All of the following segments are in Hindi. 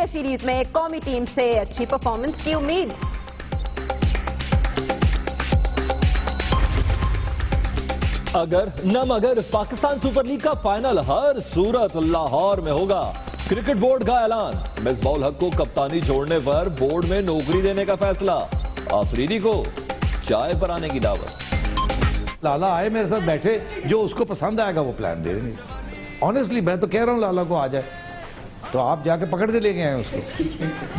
वनडे सीरीज में कौमी टीम से अच्छी परफॉर्मेंस की उम्मीद। मगर पाकिस्तान सुपर लीग का फाइनल हर सूरत लाहौर में होगा। क्रिकेट बोर्ड का ऐलान, मिसबाउल हक को कप्तानी छोड़ने पर बोर्ड में नौकरी देने का फैसला। अफरीदी को चाय पर आने की दावत। लाला आए मेरे साथ बैठे, जो उसको पसंद आएगा वो प्लान दे देंगे। ऑनेस्टली मैं तो कह रहा हूँ लाला को आ जाए, तो आप जाके पकड़ के लेके आए उसको।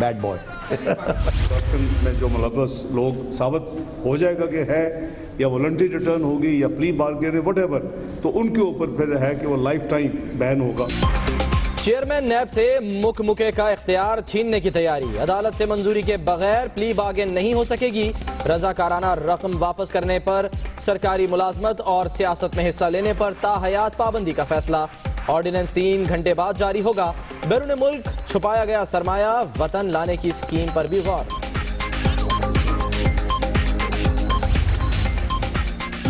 Bad boy. में जो मुलव्वस लोग साबित हो जाएगा कि है, या वॉलंटरी रिटर्न होगी या प्ली बार्गेन व्हाटएवर, तो उनके ऊपर फिर है कि वो लाइफ टाइम बैन होगा। चेयरमैन नैब से मुके का इख्तियार छीनने की तैयारी। अदालत से मंजूरी के बगैर प्ली बार्गेन नहीं हो सकेगी। रजाकाराना रकम वापस करने पर, सरकारी मुलाजमत और सियासत में हिस्सा लेने पर ताहयात पाबंदी का फैसला। ऑर्डिनेंस 3 घंटे बाद जारी होगा। बैरून मुल्क छुपाया गया सरमाया वतन लाने की स्कीम पर भी गौर।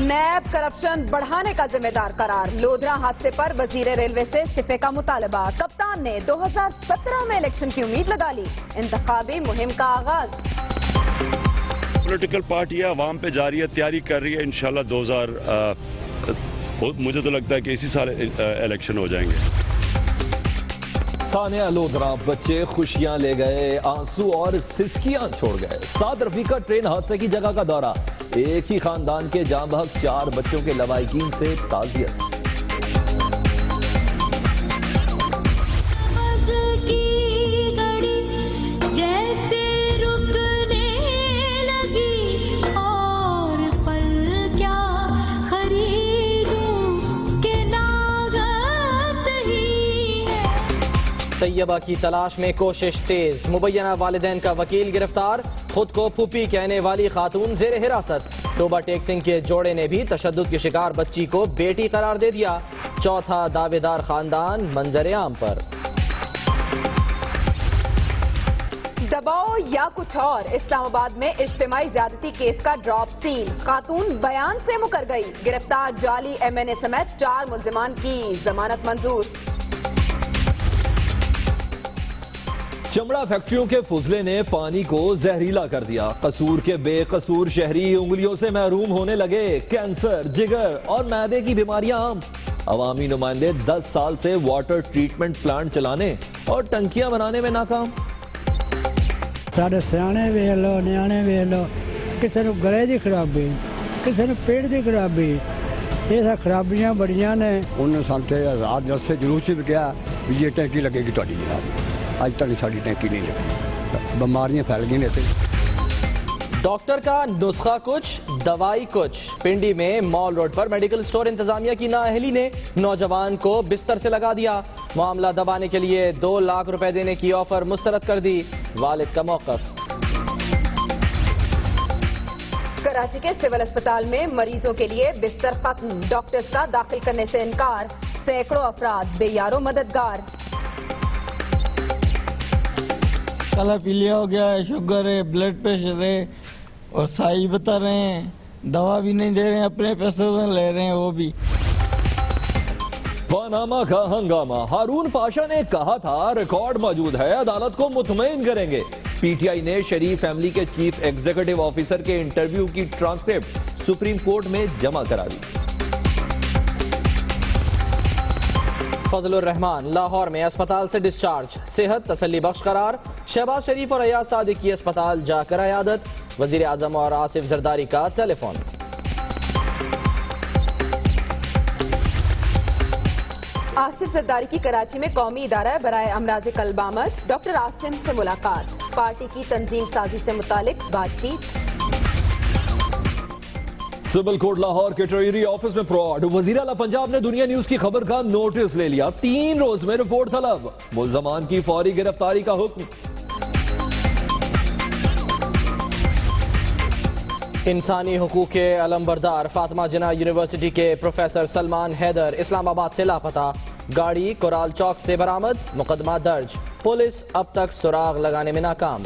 नैब करप्शन बढ़ाने का जिम्मेदार करार। लोधरा हादसे पर वजीर रेलवे से इस्तीफे का मुतालबा। कप्तान ने 2017 में इलेक्शन की उम्मीद लगा ली। इंतखाबी मुहिम का आगाज। पॉलिटिकल पार्टियां अवाम पे जा रही है, तैयारी कर रही है। इंशाल्लाह मुझे तो लगता है कि इसी साल इलेक्शन हो जाएंगे। सानिया लोधरा, बच्चे खुशियां ले गए, आंसू और सिसकियां छोड़ गए। 7 रफीका ट्रेन हादसे की जगह का दौरा। एक ही खानदान के जाँ बहक 4 बच्चों के लवाहिकीन से ताज़ियत। तैयबा की तलाश में कोशिश तेज। मुबैना वालिदैन का वकील गिरफ्तार। खुद को फूफी कहने वाली खातून जेर हिरासत। टोबा टेक सिंह के जोड़े ने भी तशद्दुद की शिकार बच्ची को बेटी करार दे दिया। चौथा दावेदार खानदान मंजर आम पर। दबाव या कुछ और। इस्लामाबाद में इज्तिमाई ज्यादती केस का ड्रॉप सीन। खातून बयान से मुकर गई। गिरफ्तार जाली MNA समेत 4 मुल्जिमान की जमानत मंजूर। चमड़ा फैक्ट्रियों के फुजले ने पानी को जहरीला कर दिया। कसूर के बेकसूर शहरी उंगलियों से महरूम होने लगे। कैंसर, जिगर और मैदे की बीमारियां आम। अवामी नुमाइंदे 10 साल से वाटर ट्रीटमेंट प्लांट चलाने और टंकियां बनाने में नाकाम। साढ़े सियाने वेख लो, न्याणे वेख लो, किसी को गले की खराबी, किसी को पेट की खराबी, ये सब खराबियां बड़ियां ने। उन्होंने साथे रात जल से जरूर से भी कहा भी ये टैंकी लगेगी ਤੁਹਾਡੀ जनाब। आज तक साड़ी टैंकी नहीं लगी। बीमारियां फैल गई ने। डॉक्टर का नुस्खा कुछ, दवाई कुछ। पिंडी में मॉल रोड पर मेडिकल स्टोर इंतजामिया की नाअहली ने नौजवान को बिस्तर से लगा दिया। मामला दबाने के लिए 2 लाख रुपए देने की ऑफर मुस्तरद कर दी। वालिद का मौकफ। कराची के सिविल अस्पताल में मरीजों के लिए बिस्तर खत्म। डॉक्टर्स का दाखिल करने से इनकार। सैकड़ों अफराद बेयारो मददगार। काला पीलिया हो गया है, शुगर है, ब्लड प्रेशर है, और साई बता रहे हैं, दवा भी नहीं दे रहे हैं, अपने पैसे से ले रहे हैं वो भी। पनामा का हंगामा। हारून पाशा ने कहा था रिकॉर्ड मौजूद है, अदालत को मुतमईन करेंगे। PTI ने शरीफ फैमिली के चीफ एग्जीक्यूटिव ऑफिसर के इंटरव्यू की ट्रांसक्रिप्ट सुप्रीम कोर्ट में जमा करा दी। फजलुर रहमान लाहौर में अस्पताल से डिस्चार्ज। सेहत तसल्ली बख्श करार। शहबाज शरीफ और अयाज सादिक की अस्पताल जाकर अयादत। वजीर आजम और आसिफ जरदारी का टेलीफोन। आसिफ जरदारी की कराची में कौमी इदारा बराए अमराज कल्ब आमद। डॉक्टर आसिम से मुलाकात। पार्टी की तंजीम साजी से मुतालिक बातचीत। सिविल कोर्ट लाहौर के ट्रेजरी ऑफिस में फ्रॉड। वजीर आला पंजाब ने दुनिया न्यूज की खबर का नोटिस ले लिया। 3 रोज में रिपोर्ट तलब। मुल्जमान की फौरी गिरफ्तारी का हुक्म। इंसानी हुकूक के अलमबरदार फातिमा जिन्ना यूनिवर्सिटी के प्रोफेसर सलमान हैदर इस्लामाबाद से लापता। गाड़ी कोराल चौक से बरामद। मुकदमा दर्ज। पुलिस अब तक सुराग लगाने में नाकाम।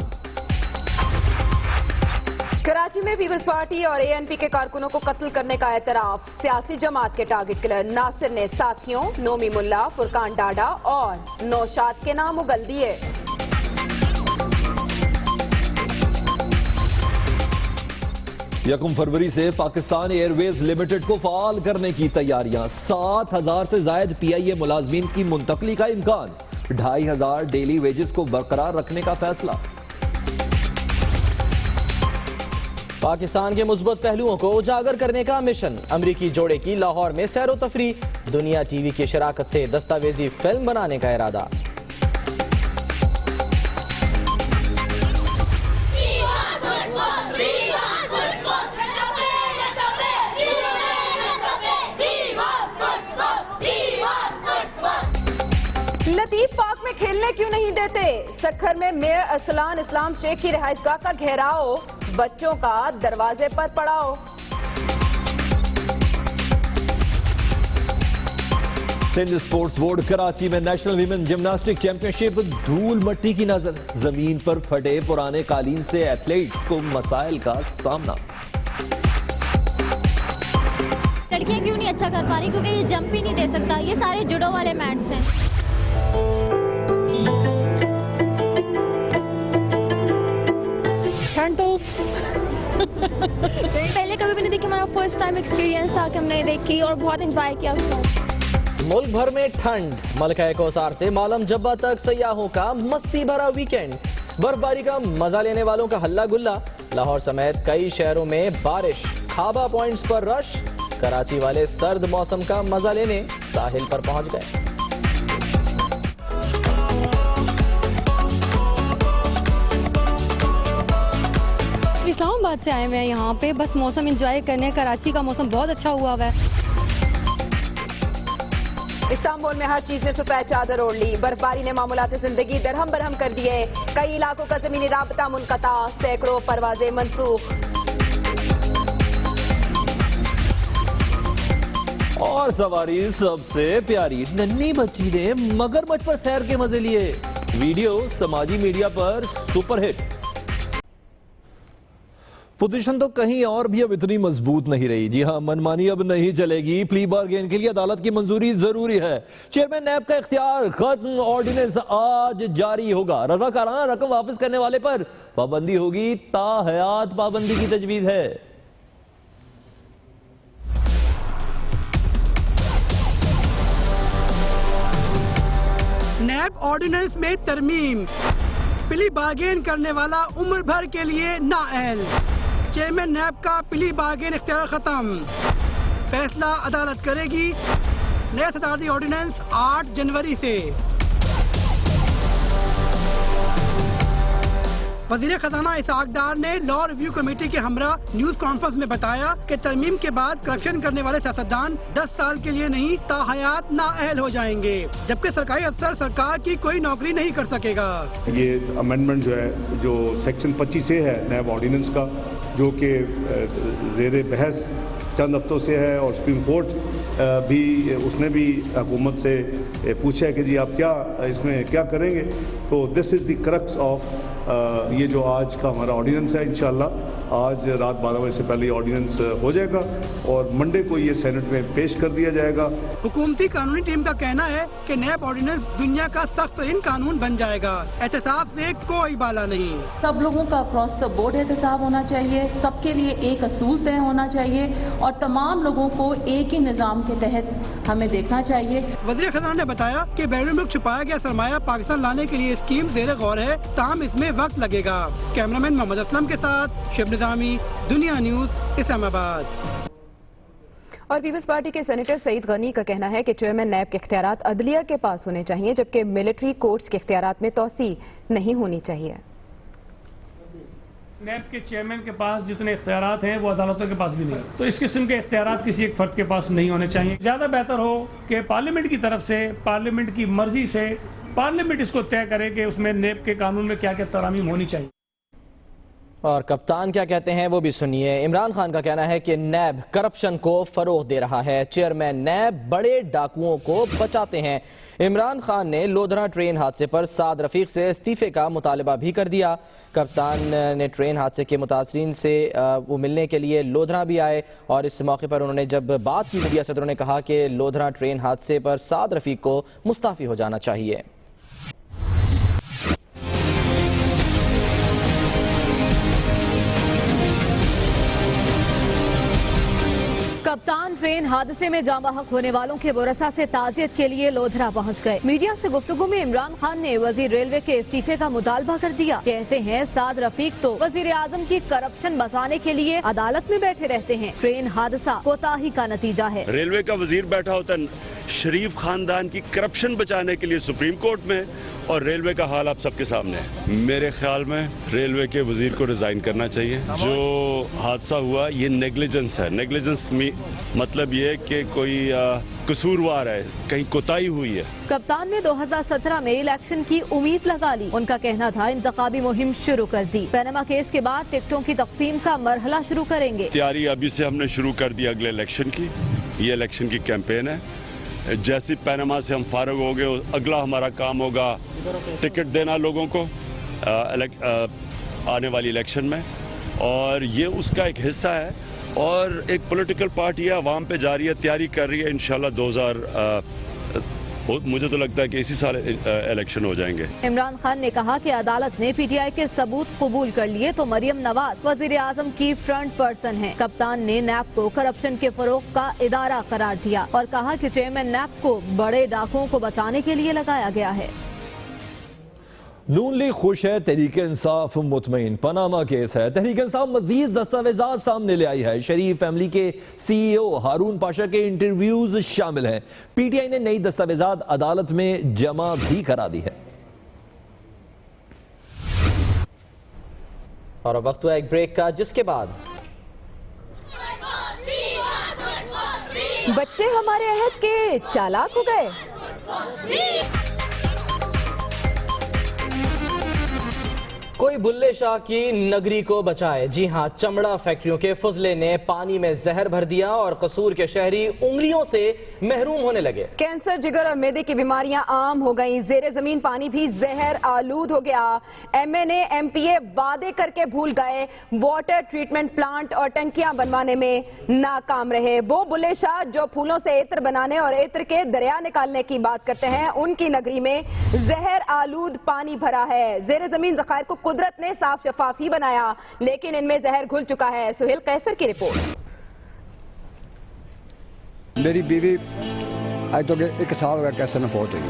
कराची में पीपल्स पार्टी और ANP के कारकुनों को कत्ल करने का एतराफ। सियासी जमात के टारगेट किलर नासिर ने साथियों नोमी मुल्ला, फुरकान डाडा और नौशाद के नाम उगल दिए। 1 फरवरी से पाकिस्तान एयरवेज लिमिटेड को फाल करने की तैयारियां। 7,000 से ज्यादा PIA मुलाजमीन की मुंतकली का इम्कान। 2,500 डेली वेजेस को बरकरार रखने का फैसला। पाकिस्तान के मुस्बत पहलुओं को उजागर करने का मिशन। अमरीकी जोड़े की लाहौर में सैरो तफरी। दुनिया टीवी की शराकत से दस्तावेजी फिल्म बनाने का इरादा। लतीफ पार्क में खेलने क्यों नहीं देते? सखर में मेयर अरसलान इस्लाम शेख की रिहाइशगाह का घेराव। बच्चों का दरवाजे पर पड़ाओ। सिंध स्पोर्ट्स बोर्ड कराची में नेशनल वीमेन जिम्नास्टिक चैंपियनशिप। धूल मट्टी की नजर। जमीन पर फटे पुराने कालीन से एथलीट्स को मसाइल का सामना। लड़कियां क्यों नहीं अच्छा कर पा रही? क्योंकि ये जंप ही नहीं दे सकता। ये सारे जुडो वाले मैट्स हैं। पहले कभी भी नहीं देखी। हमारा फर्स्ट टाइम एक्सपीरियंस था कि हमने देखी और बहुत एंजॉय किया उसको। मुल्क भर में ठंड। मलका कोसार से मालम जब्बा तक सयाहों का मस्ती भरा वीकेंड। बर्फबारी का मजा लेने वालों का हल्ला गुल्ला। लाहौर समेत कई शहरों में बारिश। खाबा पॉइंट्स पर रश। कराची वाले सर्द मौसम का मजा लेने साहिल पर पहुंच गए। इस्लामाबाद से आए हुए हैं यहाँ पे बस मौसम एंजॉय करने। कराची का मौसम बहुत अच्छा हुआ है। इस्तांबुल में हर चीज ने सफेद चादर ओढ़ ली। बर्फबारी ने मामूलात जिंदगी दरहम बरहम कर दिए। कई इलाकों का जमीनी राबता मुनक़ता। सैकड़ों परवाजें मंसूख। और सवारी सबसे प्यारी नन्ही बच्ची ने मगरमच्छ पर सैर के मजे लिए। वीडियो समाजी मीडिया पर सुपरहिट। पोजीशन तो कहीं और भी अब इतनी मजबूत नहीं रही। जी हां, मनमानी अब नहीं चलेगी। प्ली बार्गेन के लिए अदालत की मंजूरी जरूरी है। चेयरमैन नैब का इख्तियार खत्म। ऑर्डिनेंस आज जारी होगा। रजाकाराना रकम वापस करने वाले पर पाबंदी होगी। ताहयात पाबंदी की तजवीज है। नैब ऑर्डिनेंस में तरमीम। प्ली बार्गेन करने वाला उम्र भर के लिए नाअहल। चेयरमैन नैब का प्ली बार्गेन इख्तियार खत्म। फैसला अदालत करेगी। नया सदारती ऑर्डिनेंस 8 जनवरी से। वजीर खजाना इसाक डार ने लॉ रिव्यू कमेटी के हमरा न्यूज कॉन्फ्रेंस में बताया कि तरमीम के बाद करप्शन करने वाले सियासतदान 10 साल के लिए नहीं ताहयात नाअहल हो जाएंगे, जबकि सरकारी अफसर सरकार की कोई नौकरी नहीं कर सकेगा। ये अमेंडमेंट जो है, जो सेक्शन 25A है नैब ऑर्डिनेंस का, जो कि ज़ेर बहस चंद हफ्तों से है और सुप्रीम कोर्ट भी उसने भी हुकूमत से पूछा है कि जी आप क्या इसमें क्या करेंगे। तो this is the crux of ये जो आज का हमारा ऑर्डिनेंस है। इंशाल्लाह आज रात 12 बजे से पहले ऑर्डिनेंस हो जाएगा और मंडे को ये सेनेट में पेश कर दिया जाएगा। हुकूमती कानूनी टीम का कहना है कि नैब ऑर्डिनेंस दुनिया का सख्त तरीन कानून बन जाएगा। एहतसाब से कोई बाला नहीं। सब लोगों का क्रॉस द बोर्ड एहतसाब होना चाहिए। सबके लिए एक असूल तय होना चाहिए और तमाम लोगों को एक ही निज़ाम के तहत हमें देखना चाहिए। वज़ीर खजाना ने बताया कि बैरून मुल्क छुपाया गया सरमाया पाकिस्तान लाने के लिए स्कीम ज़ेर गौर है, ताहम इसमें वक्त लगेगा। कैमरामैन मोहम्मद असलम के साथ शिव निज़ामी, दुनिया न्यूज, इस्लामाबाद। और पीपल्स पार्टी के सेनेटर सईद गनी का कहना है कि चेयरमैन नैब के इख्तियारात अदलिया के पास होने चाहिए, जबकि मिलिट्री कोर्ट्स के इख्तियारात में तोसी नहीं होनी चाहिए। नैब के चेयरमैन के पास जितने इख्तियारात हैं वो अदालतों के पास भी नहीं, तो इस किस्म के इख्तियारात किसी एक फर्द के पास नहीं होने चाहिए। ज़्यादा बेहतर हो कि पार्लियामेंट की तरफ से, पार्लियामेंट की मर्जी से पार्लियामेंट इसको तय करे कि उसमें नैब के कानून में क्या क्या तरामीम होनी चाहिए। और कप्तान क्या कहते हैं वो भी सुनिए। इमरान खान का कहना है कि नैब करप्शन को फरोग दे रहा है। चेयरमैन नैब बड़े डाकुओं को बचाते हैं। इमरान खान ने लोधरा ट्रेन हादसे पर साद रफीक से इस्तीफे का मुतालबा भी कर दिया। कप्तान ने ट्रेन हादसे के मुतासरीन से वो मिलने के लिए लोधरा भी आए और इस मौके पर उन्होंने जब बात की मीडिया से तो उन्होंने कहा कि लोधरा ट्रेन हादसे पर साद रफीक को मुस्ताफ़ी हो जाना चाहिए। ट्रेन हादसे में जाँ बहक होने वालों के वरसा से ताजियत के लिए लोधरा पहुंच गए। मीडिया से गुफ्तगू में इमरान खान ने वजीर रेलवे के इस्तीफे का मुतालबा कर दिया। कहते हैं साद रफीक तो वजीर आजम की करप्शन बचाने के लिए अदालत में बैठे रहते हैं। ट्रेन हादसा कोताही का नतीजा है। रेलवे का वजीर बैठा होता शरीफ खानदान की करप्शन बचाने के लिए सुप्रीम कोर्ट में, और रेलवे का हाल आप सबके सामने है। मेरे ख्याल में रेलवे के वजीर को रिजाइन करना चाहिए। जो हादसा हुआ ये नेग्लिजेंस है। नेग्लिजेंस मतलब ये कि कोई कसूरवार है, कहीं कोताही हुई है। कप्तान ने 2017 में इलेक्शन की उम्मीद लगा ली। उनका कहना था इंतखाबी मुहिम शुरू कर दी। पैनामा केस के बाद टिकटों की तकसीम का मरहला शुरू करेंगे। तैयारी अभी से हमने शुरू कर दी अगले इलेक्शन की। ये इलेक्शन की कैंपेन है। जैसे पैनामा से हम फारग हो गए, अगला हमारा काम होगा टिकट देना लोगों को आने वाली इलेक्शन में, और ये उसका एक हिस्सा है। और एक पॉलिटिकल पार्टी है, अवाम पे जा रही है, तैयारी कर रही है। इंशाल्लाह मुझे तो लगता है कि इसी साल इलेक्शन हो जाएंगे। इमरान खान ने कहा कि अदालत ने पीटीआई के सबूत कबूल कर लिए तो मरियम नवाज वजीर आजम की फ्रंट पर्सन है। कप्तान ने नैब को करप्शन के फरोग का इदारा करार दिया और कहा कि चेयरमैन नैब को बड़े डाकुओं को बचाने के लिए लगाया गया है। नून लीग खुश है, तहरीक इंसाफ मुतमईन। पनामा केस है, तहरीक इंसाफ मजीद दस्तावेजात सामने ले आई है। शरीफ फैमिली के CEO हारून पाशा के इंटरव्यूज शामिल हैं। पीटीआई ने नई दस्तावेजात अदालत में जमा भी करा दी है। और अब वक्त हुआ एक ब्रेक का, जिसके बाद बच्चे हमारे अहद के चालाक हो गए। कोई बुल्ले शाह की नगरी को बचाए। जी हां, चमड़ा फैक्ट्रियों के फुजले ने पानी में जहर भर दिया और कसूर के शहरी उंगलियों से महरूम होने लगे। कैंसर, जिगर और मैदे की बीमारियां आम हो गईं। जेरे जमीन पानी भी जहर आलूद हो गया। MNA MPA वादे करके भूल गए। वाटर ट्रीटमेंट प्लांट और टंकियां बनवाने में नाकाम रहे। वो बुल्ले शाह जो फूलों से इत्र बनाने और इत्र के दरिया निकालने की बात करते हैं, उनकी नगरी में जहर आलूद पानी भरा है। जेरे जमीन जखायर को कुदरत ने साफ शफाफ ही बनाया, लेकिन इनमें जहर घुल चुका है। सुहेल कैसर की रिपोर्ट। मेरी बीवी आज तो 1 साल हो गया कैंसर में फौत हुई है।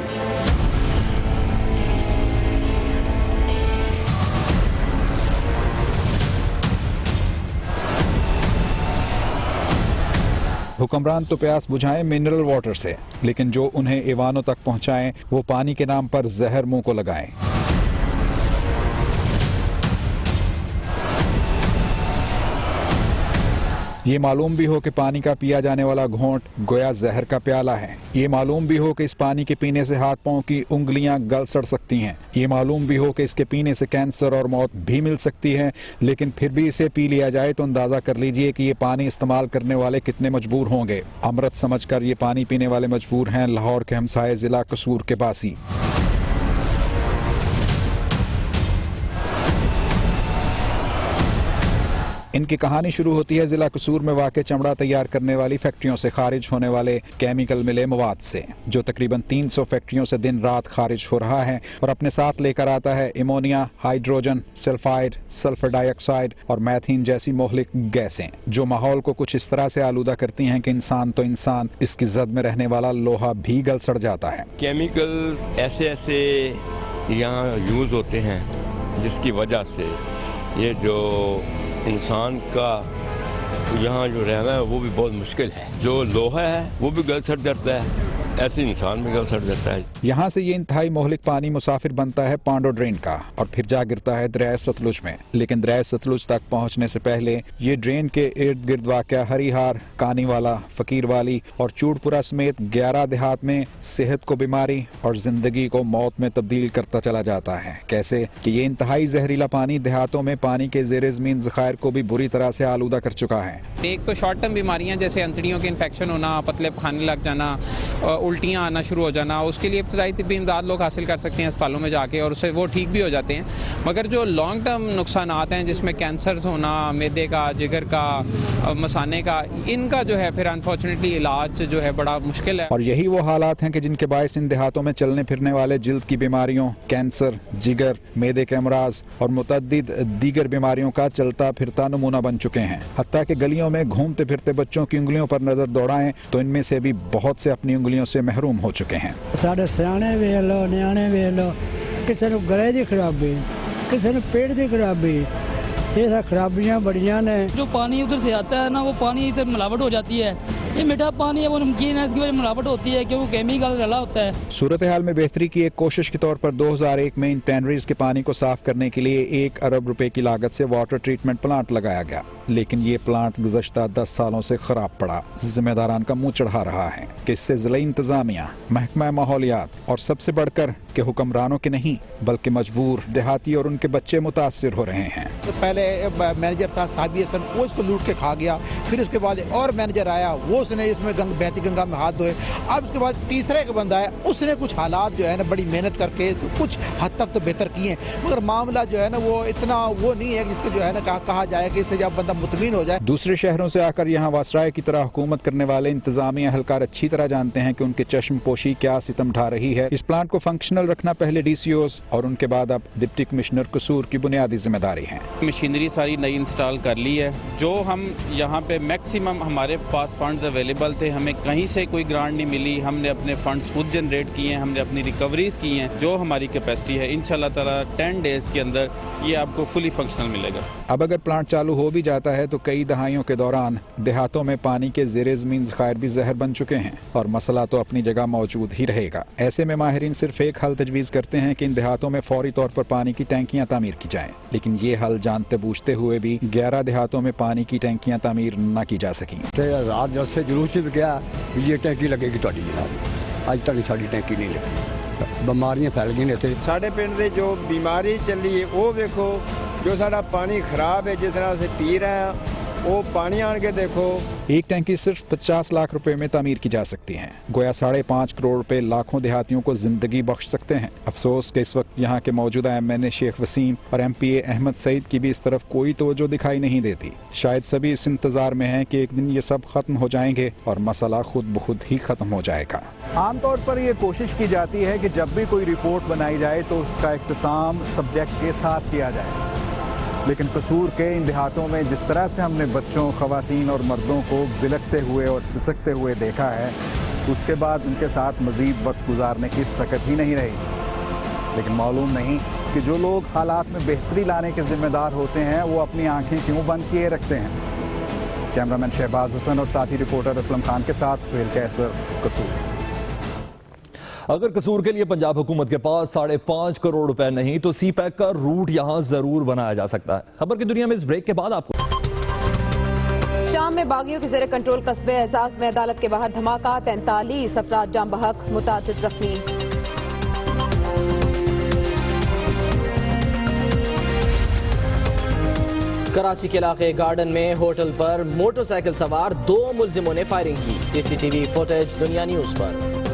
हुक्मरान तो प्यास बुझाएं मिनरल वाटर से, लेकिन जो उन्हें ईवानों तक पहुंचाएं वो पानी के नाम पर जहर मुंह को लगाएं। ये मालूम भी हो कि पानी का पिया जाने वाला घोंट गोया जहर का प्याला है। ये मालूम भी हो कि इस पानी के पीने से हाथ पांव की उंगलियां गल सड़ सकती हैं। ये मालूम भी हो कि इसके पीने से कैंसर और मौत भी मिल सकती है, लेकिन फिर भी इसे पी लिया जाए तो अंदाजा कर लीजिए कि ये पानी इस्तेमाल करने वाले कितने मजबूर होंगे। अमृत समझकर ये पानी पीने वाले मजबूर हैं लाहौर के हमसाये जिला कसूर के बासी। इनकी कहानी शुरू होती है जिला कसूर में वाक़ चमड़ा तैयार करने वाली फैक्ट्रियों से खारिज होने वाले केमिकल मिले मवाद से, जो तकरीबन 300 फैक्ट्रियों से दिन रात खारिज हो रहा है और अपने साथ लेकर आता है ammonia, hydrogen, sulphide, sulphur dioxide और मैथीन जैसी मोहलिक गैसें, जो माहौल को कुछ इस तरह से आलूदा करती हैं कि इंसान तो इंसान, इसकी जद में रहने वाला लोहा भी गल सड़ जाता है। केमिकल्स ऐसे ऐसे यहाँ यूज़ होते हैं जिसकी वजह से ये जो इंसान का यहाँ जो रहना है वो भी बहुत मुश्किल है। जो लोहा है वो भी गल सड़ जाता है, ऐसे इंसान भी गल सड़ जाता है। यहाँ से ये इंतहाई मोहलिक पानी मुसाफिर बनता है पांडो ड्रेन का और फिर जा गिरता है दरिया सतलुज में। लेकिन दरिया सतलुज तक पहुँचने से पहले ये ड्रेन के इर्द गिर्द वाक़या हरिहार, कानीवाला, फकीरवाली और चूड़पुरा समेत 11 देहात में सेहत को बीमारी और जिंदगी को मौत में तब्दील करता चला जाता है। कैसे कि ये इंतहाई जहरीला पानी देहातों में पानी के ज़ेरे ज़मीन ज़खायर को भी बुरी तरह से आलूदा कर चुका है। एक तो शॉर्ट टर्म बीमारियां जैसे अंतड़ियों के इन्फेक्शन होना, पतले पखाने लग जाना, उल्टियाँ आना शुरू हो जाना, उसके लिए इब्तदाई तिब्बी इमदाद लोग हासिल कर सकते हैं अस्पतालों में जाके और उससे वो ठीक भी हो जाते हैं। मगर जो लॉन्ग टर्म नुकसान हैं जिसमें कैंसर होना, मैदे का, जिगर का, मसाने का, इनका जो है फिर अनफॉर्चुनेटली इलाज जो है बड़ा मुश्किल है। और यही वो हालात हैं कि जिनके बायस इन देहातों में चलने फिरने वाले जिल्द की बीमारियों, कैंसर, जिगर, मैदे के अमराज और मुतअद्दिद दीगर बीमारियों का चलता फिरता नमूना बन चुके हैं। हत्ता कि गलियों में घूमते फिरते बच्चों की उंगलियों पर नजर दौड़ाएं तो इनमें से भी बहुत से अपनी उंगलियों से महरूम हो चुके हैं। साढ़े सियाने वेख लो, न्याणे वेख लो, किसी को गले की खराबी, किसी को पेट की खराबी, ये सब खराबियाँ बड़ियाँ ने। जो पानी उधर से आता है ना, वो पानी से मिलावट हो जाती है। ये मीठा पानी है, वो नमकीन है, इसकी वजह से मिलावट होती है क्योंकि केमिकल डला होता है। सूरत हाल में बेहतरी की एक कोशिश के तौर पर 2001 में इन टैनरीज के पानी को साफ करने के लिए 1 अरब रुपए की लागत से वाटर ट्रीटमेंट प्लांट लगाया गया, लेकिन ये प्लांट गुज़श्ता 10 सालों से खराब पड़ा। जिम्मेदारान का मुंह चढ़ा रहा है कि इससे ज़िला इंतजामिया, महकमा माहौलियात और सबसे बढ़कर के हुक्मरानों के नहीं बल्कि मजबूर देहाती और उनके बच्चे मुतासिर हो रहे हैं। तो पहले मैनेजर था साबिर हसन, वो इसको लूट के खा गया। फिर इसके बाद और मैनेजर आया, वो उसने इसमें बहती गंगा में हाथ धोए। अब इसके बाद तीसरा एक बंदा है, उसने कुछ हालात जो है ना बड़ी मेहनत करके कुछ हद तक तो बेहतर किए हैं, मगर मामला जो है ना वो इतना वो नहीं है जिसको जो है ना कहा जाए कि इससे जब बंदा मुतमीन हो जाए। दूसरे शहरों से आकर यहाँ वासराय की तरह हुकूमत करने वाले इंतजामिया एहलकार अच्छी तरह जानते हैं कि उनके चश्म पोशी क्या सितम ढा रही है। इस प्लांट को फंक्शनल रखना पहले DCOs और उनके बाद अब डिप्टी कमिश्नर कसूर की बुनियादी जिम्मेदारी है। मशीनरी सारी नई इंस्टॉल कर ली है। जो हम यहाँ पे मैक्सिमम हमारे पास फंड्स अवेलेबल थे, हमें कहीं से कोई ग्रांट नहीं मिली, हमने अपने फंड्स खुद जनरेट किए हैं, हमने अपनी रिकवरीज की हैं। जो हमारी कैपेसिटी है इंशाल्लाह ताला 10 डेज के अंदर ये आपको फुली फंक्शनल मिलेगा। अब अगर प्लांट चालू हो भी जाता है तो कई दहाइयों के दौरान देहातों में पानी के ज़ेरे ज़मीन ज़खायर भी जहर बन चुके हैं और मसला तो अपनी जगह मौजूद ही रहेगा। ऐसे में माहिरीन सिर्फ एक हल तजवीज़ करते हैं कि इन देहातों में फौरी तौर पर पानी की टैंकियाँ तामीर की जाएं, लेकिन ये हल जानते बूझते हुए भी 11 देहातों में पानी की टैंकियाँ तामीर न की जा सकी। रात जल से जुलूस भी गया ये टैंकी लगेगी ਤੁਹਾਡੀ जनाब, अज तक साड़ी टैंकी नहीं लगी। बीमारियां फैल गई इतने साढ़े पिंड दे जो बीमारी चली है वो देखो, जो साड़ा पानी खराब है जिस तरह से पी रहे हैं वो पानी आन के देखो। एक टैंकी सिर्फ 50 लाख रुपए में तामीर की जा सकती है। गोया 5.5 करोड़ रुपए लाखों देहातियों को जिंदगी बख्श सकते हैं। अफसोस कि इस वक्त यहाँ के मौजूदा MNA शेख वसीम और MPA अहमद सईद की भी इस तरफ कोई तवज्जो दिखाई नहीं देती। शायद सभी इस इंतजार में हैं कि एक दिन ये सब खत्म हो जाएंगे और मसला खुद ब खुद ही खत्म हो जाएगा। आमतौर पर ये कोशिश की जाती है कि जब भी कोई रिपोर्ट बनाई जाए तो उसका इख्तिताम सब्जेक्ट के साथ किया जाए, लेकिन कसूर के इन देहातों में जिस तरह से हमने बच्चों, ख़वातीन और मर्दों को बिलखते हुए और सिसकते हुए देखा है, उसके बाद उनके साथ मज़ीद वक्त गुजारने की सकत ही नहीं रही। लेकिन मालूम नहीं कि जो लोग हालात में बेहतरी लाने के ज़िम्मेदार होते हैं वो अपनी आंखें क्यों बंद किए रखते हैं। कैमरामैन शहबाज हसन और साथी रिपोर्टर असलम खान के साथ सुहेल कैसर, कसूर। अगर कसूर के लिए पंजाब हुकूमत के पास 5.5 करोड़ रुपए नहीं तो CPEC का रूट यहां जरूर बनाया जा सकता है। खबर की दुनिया में इस ब्रेक के बाद आपको शाम में बागियों के ज़ेरे कंट्रोल कस्बे एहसास में अदालत के बाहर धमाका, 43 अफराद जाम बहक, मुतादिद जख्मी। कराची के इलाके गार्डन में होटल पर मोटरसाइकिल सवार 2 मुल्जिमों ने फायरिंग की। CCTV फुटेज दुनिया न्यूज पर।